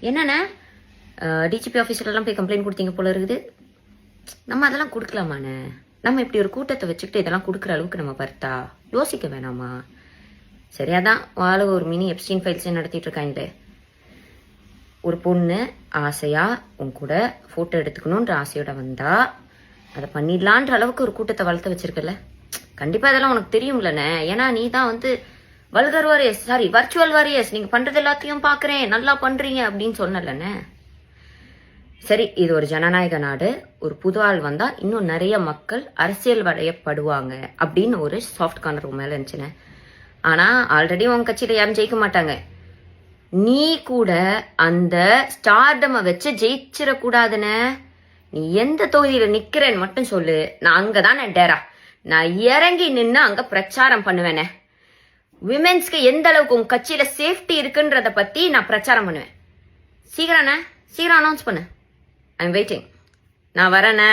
என்னண்ணே டிஜிபி ஆஃபீஸர்லாம் போய் கம்ப்ளைண்ட் கொடுத்தீங்க போல இருக்குது. நம்ம அதெல்லாம் கொடுக்கலாமாண்ணே? நம்ம இப்படி ஒரு கூட்டத்தை வச்சுக்கிட்டு இதெல்லாம் கொடுக்குற அளவுக்கு நம்ம பார்த்தா யோசிக்க வேணாமா? சரியாதான் வாழ ஒரு மினி எப்ஸ்டீன் ஃபைல்ஸ் நடத்திட்டு இருக்காங்களே. ஒரு பொண்ணு ஆசையா உன் கூட போட்டோ எடுத்துக்கணுன்ற ஆசையோட வந்தா அதை பண்ணிடலான்ற அளவுக்கு ஒரு கூட்டத்தை வளர்த்து வச்சிருக்கல. கண்டிப்பா இதெல்லாம் உனக்கு தெரியும்லண்ணே. ஏன்னா நீ தான் வல்கர் வாரியர்ஸ் வர்ச்சுவல் வாரியர்ஸ், நீங்க பண்றது எல்லாத்தையும் பாக்குறேன், நல்லா பண்றீங்க அப்படின்னு சொன்னலண்ணே. சரி, இது ஒரு ஜனநாயக நாடு. ஒரு புது ஆள் வந்தா இன்னும் நிறைய மக்கள் அரசியல் வளையப்படுவாங்க அப்படின்னு ஒரு சாஃப்ட் கார்னர் மேல இருந்துச்சுன்னு. ஆனா ஆல்ரெடி உங்க கட்சியில யாரும் ஜெயிக்க மாட்டாங்க. நீ கூட அந்த ஸ்டார்டமை வச்சு ஜெயிச்சிடக்கூடாதுன்னு. நீ எந்த தொகுதியில நிக்கிறேன்னு மட்டும் சொல்லு, நான் அங்கதான் டேரா நான் இறங்கி நின்று அங்க பிரச்சாரம் பண்ணுவேனே. விமென்ஸ்க்கு எந்த அளவுக்கு உங்க கட்சியில சேஃப்டி இருக்குன்றத பத்தி நான் பிரச்சாரம் பண்ணுவேன். சீக்கிரம் அனௌன்ஸ் பண்ணு. I am waiting. நான் வரேனே.